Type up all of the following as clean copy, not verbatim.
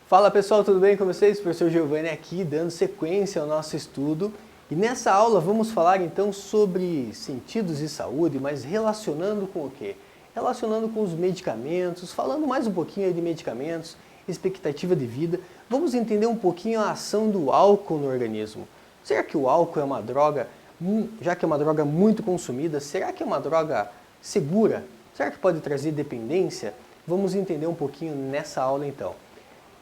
Fala pessoal, tudo bem com vocês? Professor Giovanni aqui, dando sequência ao nosso estudo. E nessa aula vamos falar então sobre sentidos de saúde, mas relacionando com o quê? Relacionando com os medicamentos, falando mais um pouquinho aí de medicamentos, expectativa de vida. Vamos entender um pouquinho a ação do álcool no organismo. Será que o álcool é uma droga, já que é uma droga muito consumida, será que é uma droga segura? Será que pode trazer dependência? Vamos entender um pouquinho nessa aula então.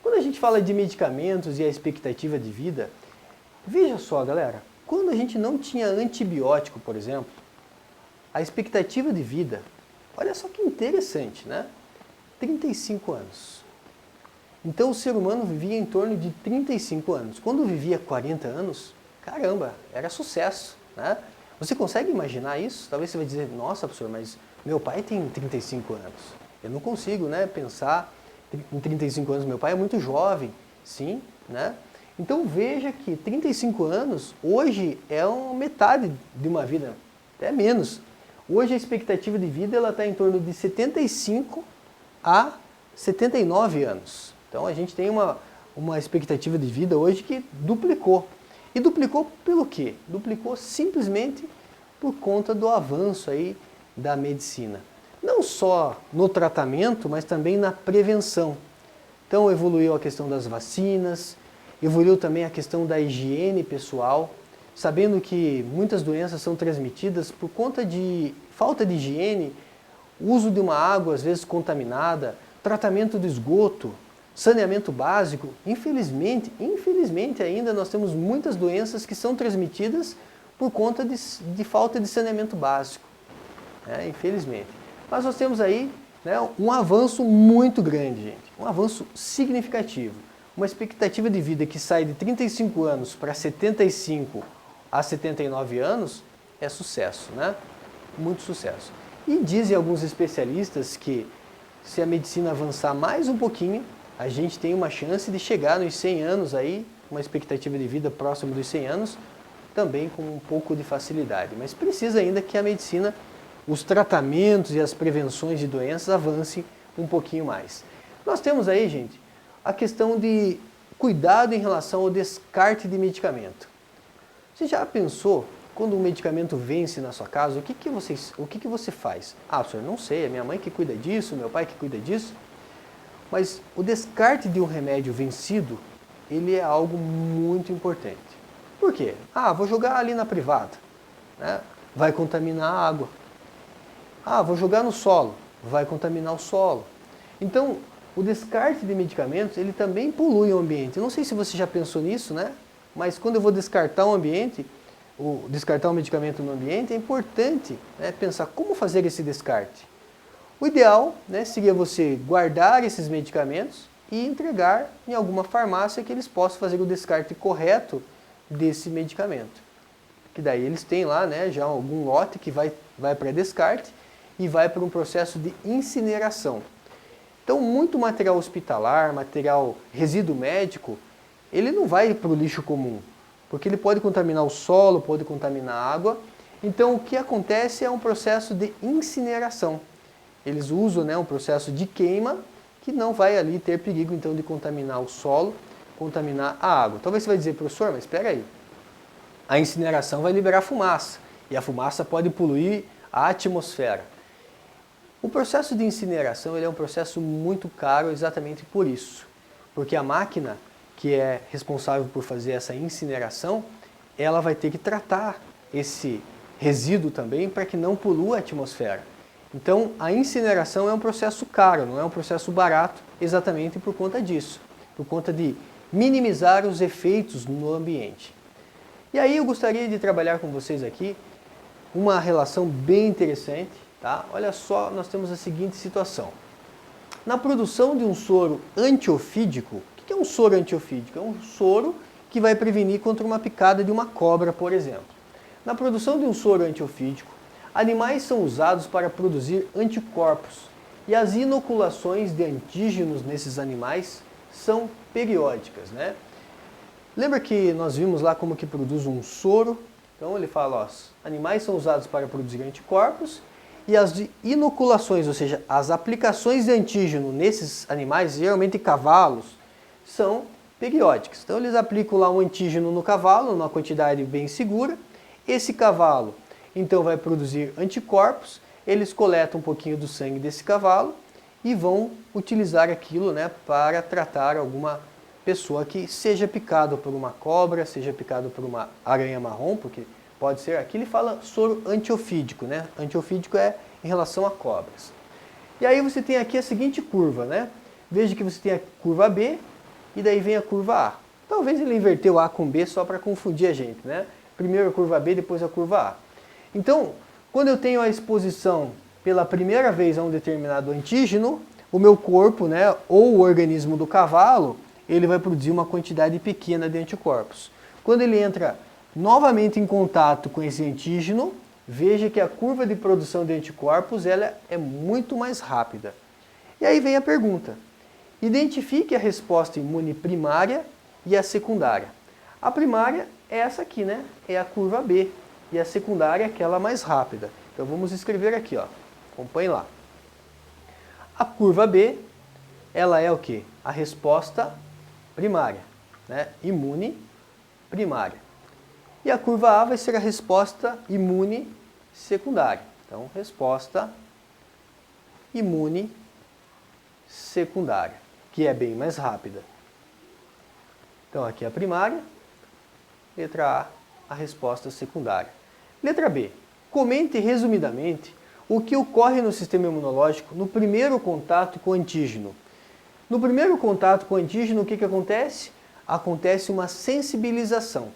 Quando a gente fala de medicamentos e a expectativa de vida, veja só galera, quando a gente não tinha antibiótico, por exemplo, a expectativa de vida, olha só que interessante, né? 35 anos. Então o ser humano vivia em torno de 35 anos. Quando vivia 40 anos, caramba, era sucesso, né? Você consegue imaginar isso? Talvez você vai dizer, nossa professor, mas meu pai tem 35 anos. Eu não consigo, né, pensar em 35 anos, meu pai é muito jovem, sim, né? Então veja que 35 anos, hoje é uma metade de uma vida, até menos. Hoje a expectativa de vida está em torno de 75 a 79 anos. Então a gente tem uma expectativa de vida hoje que duplicou. E duplicou pelo quê? Duplicou simplesmente por conta do avanço aí da medicina. Não só no tratamento, mas também na prevenção. Então evoluiu a questão das vacinas, evoluiu também a questão da higiene pessoal, sabendo que muitas doenças são transmitidas por conta de falta de higiene, uso de uma água às vezes contaminada, tratamento do esgoto, saneamento básico. Infelizmente ainda nós temos muitas doenças que são transmitidas por conta de falta de saneamento básico, infelizmente. Mas nós temos aí, né, um avanço muito grande, gente, um avanço significativo. Uma expectativa de vida que sai de 35 anos para 75 a 79 anos é sucesso, né? Muito sucesso. E dizem alguns especialistas que se a medicina avançar mais um pouquinho, a gente tem uma chance de chegar nos 100 anos aí, uma expectativa de vida próxima dos 100 anos, também com um pouco de facilidade. Mas precisa ainda que a medicina, os tratamentos e as prevenções de doenças avancem um pouquinho mais. Nós temos aí, gente, a questão de cuidado em relação ao descarte de medicamento. Você já pensou, quando um medicamento vence na sua casa, o que você faz? Ah, professor, não sei, é minha mãe que cuida disso, meu pai que cuida disso. Mas o descarte de um remédio vencido, ele é algo muito importante. Por quê? Ah, vou jogar ali na privada, né? Vai contaminar a água. Ah, vou jogar no solo, vai contaminar o solo. Então, o descarte de medicamentos, ele também polui o ambiente. Eu não sei se você já pensou nisso, né? Mas quando eu vou descartar um ambiente, descartar um medicamento no ambiente, é importante, né, pensar como fazer esse descarte. O ideal, né, seria você guardar esses medicamentos e entregar em alguma farmácia que eles possam fazer o descarte correto desse medicamento. Que daí eles têm lá, né, já algum lote que vai para descarte e vai para um processo de incineração. Então, muito material hospitalar, material resíduo médico, ele não vai para o lixo comum, porque ele pode contaminar o solo, pode contaminar a água. Então, o que acontece é um processo de incineração. Eles usam, né, um processo de queima que não vai ali ter perigo então de contaminar o solo, contaminar a água. Talvez você vai dizer, professor, mas espera aí, a incineração vai liberar fumaça, e a fumaça pode poluir a atmosfera. O processo de incineração ele é um processo muito caro exatamente por isso, porque a máquina que é responsável por fazer essa incineração, ela vai ter que tratar esse resíduo também para que não polua a atmosfera. Então a incineração é um processo caro, não é um processo barato exatamente por conta disso, por conta de minimizar os efeitos no ambiente. E aí eu gostaria de trabalhar com vocês aqui uma relação bem interessante. Tá? Olha só, nós temos a seguinte situação. Na produção de um soro antiofídico, o que é um soro antiofídico? É um soro que vai prevenir contra uma picada de uma cobra, por exemplo. Na produção de um soro antiofídico, animais são usados para produzir anticorpos e as inoculações de antígenos nesses animais são periódicas, né? Lembra que nós vimos lá como que produz um soro? Então ele fala, ó, animais são usados para produzir anticorpos e as inoculações, ou seja, as aplicações de antígeno nesses animais, geralmente cavalos, são periódicas. Então eles aplicam lá um antígeno no cavalo, numa quantidade bem segura. Esse cavalo então vai produzir anticorpos, eles coletam um pouquinho do sangue desse cavalo e vão utilizar aquilo, né, para tratar alguma pessoa que seja picado por uma cobra, seja picado por uma aranha marrom, porque pode ser, aqui ele fala soro antiofídico, né? Antiofídico é em relação a cobras. E aí você tem aqui a seguinte curva, né? Veja que você tem a curva B e daí vem a curva A. Talvez ele inverteu A com B só para confundir a gente, né? Primeiro a curva B, depois a curva A. Então, quando eu tenho a exposição pela primeira vez a um determinado antígeno, o meu corpo, né, ou o organismo do cavalo, ele vai produzir uma quantidade pequena de anticorpos. Quando ele entra novamente em contato com esse antígeno, veja que a curva de produção de anticorpos ela é muito mais rápida. E aí vem a pergunta. Identifique a resposta imune primária e a secundária. A primária é essa aqui, né? É a curva B. E a secundária é aquela mais rápida. Então vamos escrever aqui, ó. Acompanhe lá. A curva B, ela é o quê? A resposta primária, né? Imune primária. E a curva A vai ser a resposta imune secundária. Então, resposta imune secundária, que é bem mais rápida. Então, aqui é a primária, letra A resposta secundária. Letra B, comente resumidamente o que ocorre no sistema imunológico no primeiro contato com o antígeno. No primeiro contato com o antígeno, o que acontece? Acontece uma sensibilização.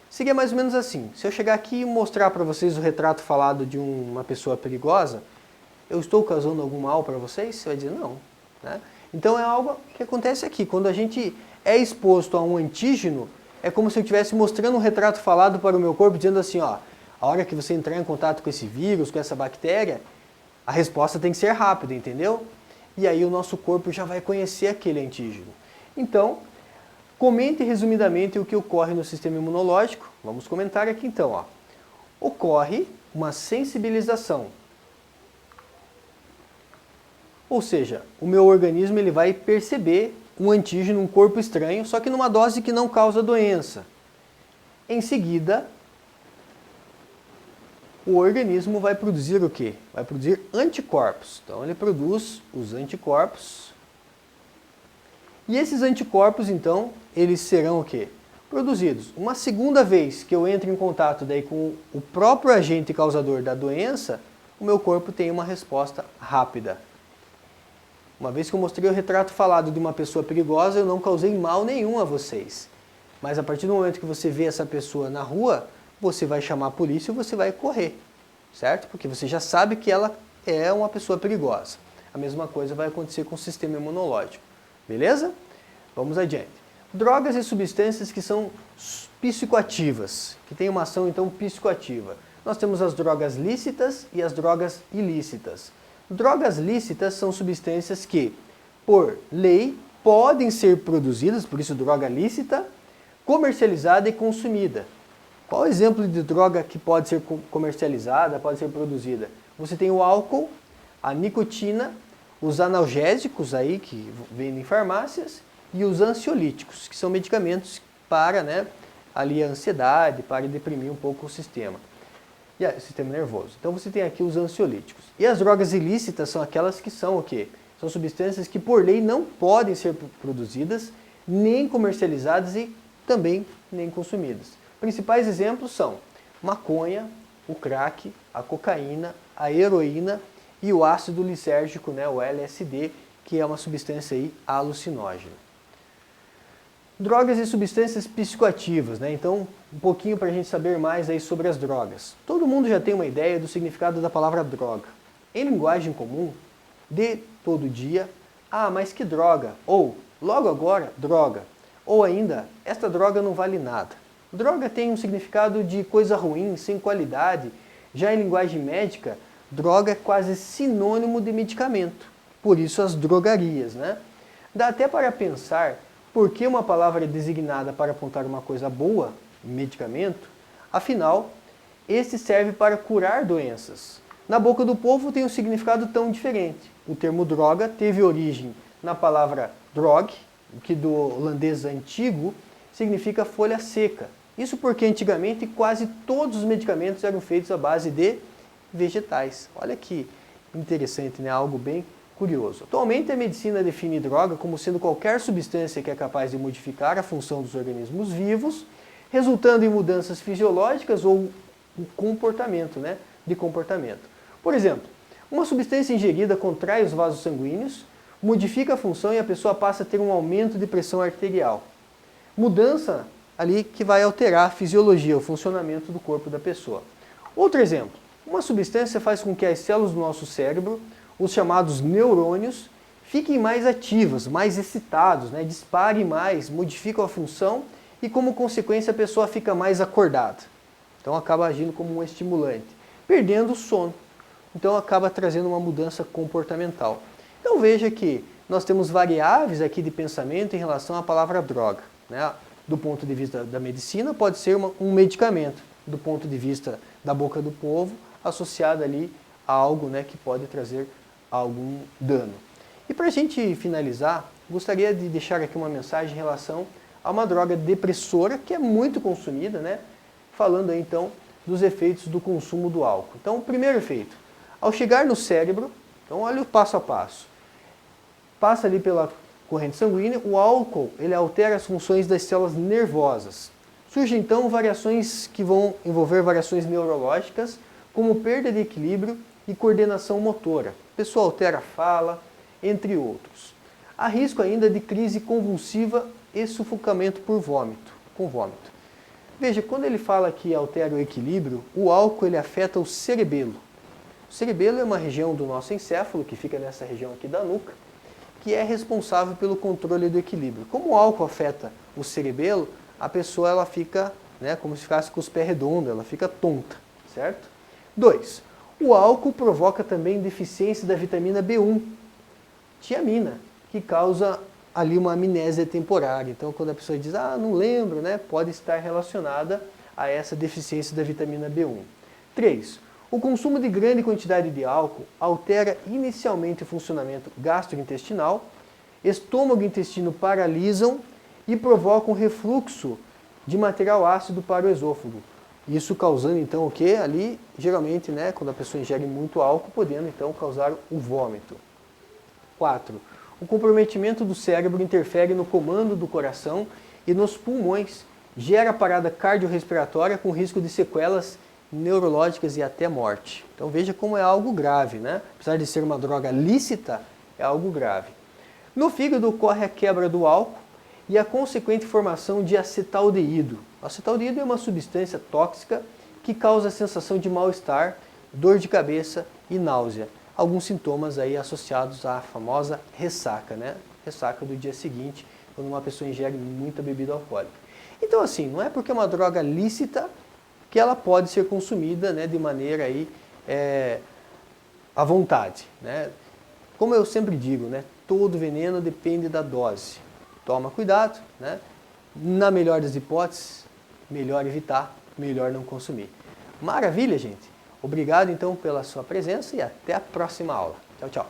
Seria mais ou menos assim, se eu chegar aqui e mostrar para vocês o retrato falado de uma pessoa perigosa, eu estou causando algum mal para vocês? Você vai dizer não. Né? Então é algo que acontece aqui, quando a gente é exposto a um antígeno, é como se eu estivesse mostrando um retrato falado para o meu corpo, dizendo assim, ó, a hora que você entrar em contato com esse vírus, com essa bactéria, a resposta tem que ser rápida, entendeu? E aí o nosso corpo já vai conhecer aquele antígeno. Então, comente resumidamente o que ocorre no sistema imunológico. Vamos comentar aqui então. Ó. Ocorre uma sensibilização. Ou seja, o meu organismo ele vai perceber um antígeno, um corpo estranho, só que numa dose que não causa doença. Em seguida, o organismo vai produzir o quê? Vai produzir anticorpos. Então ele produz os anticorpos. E esses anticorpos, então, eles serão o quê? Produzidos. Uma segunda vez que eu entro em contato daí com o próprio agente causador da doença, o meu corpo tem uma resposta rápida. Uma vez que eu mostrei o retrato falado de uma pessoa perigosa, eu não causei mal nenhum a vocês. Mas a partir do momento que você vê essa pessoa na rua, você vai chamar a polícia e você vai correr, certo? Porque você já sabe que ela é uma pessoa perigosa. A mesma coisa vai acontecer com o sistema imunológico. Beleza? Vamos adiante. Drogas e substâncias que são psicoativas, que têm uma ação então psicoativa. Nós temos as drogas lícitas e as drogas ilícitas. Drogas lícitas são substâncias que, por lei, podem ser produzidas, por isso droga lícita, comercializada e consumida. Qual o exemplo de droga que pode ser comercializada, pode ser produzida? Você tem o álcool, a nicotina, os analgésicos aí que vendem em farmácias e os ansiolíticos, que são medicamentos para, né, ali a ansiedade, para deprimir um pouco o sistema nervoso. Então você tem aqui os ansiolíticos. E as drogas ilícitas são aquelas que são o quê? São substâncias que por lei não podem ser produzidas, nem comercializadas e também nem consumidas. Principais exemplos são maconha, o crack, a cocaína, a heroína e o ácido lisérgico, né, o LSD, que é uma substância aí alucinógena. Drogas e substâncias psicoativas, né? Então, um pouquinho para a gente saber mais aí sobre as drogas. Todo mundo já tem uma ideia do significado da palavra droga. Em linguagem comum, de todo dia, mas que droga? Ou, logo agora, droga. Ou ainda, esta droga não vale nada. Droga tem um significado de coisa ruim, sem qualidade. Já em linguagem médica, droga é quase sinônimo de medicamento. Por isso as drogarias, né? Dá até para pensar por que uma palavra é designada para apontar uma coisa boa, medicamento, afinal, esse serve para curar doenças. Na boca do povo tem um significado tão diferente. O termo droga teve origem na palavra drog, que do holandês antigo significa folha seca. Isso porque antigamente quase todos os medicamentos eram feitos à base de vegetais. Olha que interessante, né? Algo bem curioso. Atualmente a medicina define droga como sendo qualquer substância que é capaz de modificar a função dos organismos vivos, resultando em mudanças fisiológicas ou um comportamento, né? De comportamento. Por exemplo, uma substância ingerida contrai os vasos sanguíneos, modifica a função e a pessoa passa a ter um aumento de pressão arterial. Mudança ali que vai alterar a fisiologia, o funcionamento do corpo da pessoa. Outro exemplo, uma substância faz com que as células do nosso cérebro, os chamados neurônios, fiquem mais ativas, mais excitados, né? Disparem mais, modificam a função e como consequência a pessoa fica mais acordada. Então acaba agindo como um estimulante, perdendo o sono. Então acaba trazendo uma mudança comportamental. Então veja que nós temos variáveis aqui de pensamento em relação à palavra droga, né? Do ponto de vista da medicina, pode ser um medicamento. Do ponto de vista da boca do povo, associado ali a algo, né, que pode trazer algum dano. E para a gente finalizar, gostaria de deixar aqui uma mensagem em relação a uma droga depressora que é muito consumida, né? Falando aí, então dos efeitos do consumo do álcool. Então, o primeiro efeito, ao chegar no cérebro, então olha o passo a passo, passa ali pela corrente sanguínea, o álcool ele altera as funções das células nervosas. Surgem então variações que vão envolver variações neurológicas, como perda de equilíbrio e coordenação motora. A pessoa altera a fala, entre outros. Há risco ainda de crise convulsiva e sufocamento por vômito, com vômito. Veja, quando ele fala que altera o equilíbrio, o álcool ele afeta o cerebelo. O cerebelo é uma região do nosso encéfalo, que fica nessa região aqui da nuca, que é responsável pelo controle do equilíbrio. Como o álcool afeta o cerebelo, a pessoa ela fica, né, como se ficasse com os pés redondos, ela fica tonta, certo? 2. O álcool provoca também deficiência da vitamina B1, tiamina, que causa ali uma amnésia temporária. Então, quando a pessoa diz, não lembro, né, pode estar relacionada a essa deficiência da vitamina B1. 3. O consumo de grande quantidade de álcool altera inicialmente o funcionamento gastrointestinal, estômago e intestino paralisam e provocam refluxo de material ácido para o esôfago. Isso causando então o que? Ali, geralmente, né, quando a pessoa ingere muito álcool, podendo então causar o vômito. 4. O comprometimento do cérebro interfere no comando do coração e nos pulmões, gera parada cardiorrespiratória com risco de sequelas neurológicas e até morte. Então veja como é algo grave, né? Apesar de ser uma droga lícita, é algo grave. No fígado ocorre a quebra do álcool e a consequente formação de acetaldeído. O acetaldeído é uma substância tóxica que causa a sensação de mal-estar, dor de cabeça e náusea. Alguns sintomas aí associados à famosa ressaca, né? Ressaca do dia seguinte, quando uma pessoa ingere muita bebida alcoólica. Então assim, não é porque é uma droga lícita que ela pode ser consumida, né, de maneira aí, à vontade, né? Como eu sempre digo, né, todo veneno depende da dose. Toma cuidado, né? Na melhor das hipóteses, melhor evitar, melhor não consumir. Maravilha, gente! Obrigado então pela sua presença e até a próxima aula. Tchau, tchau!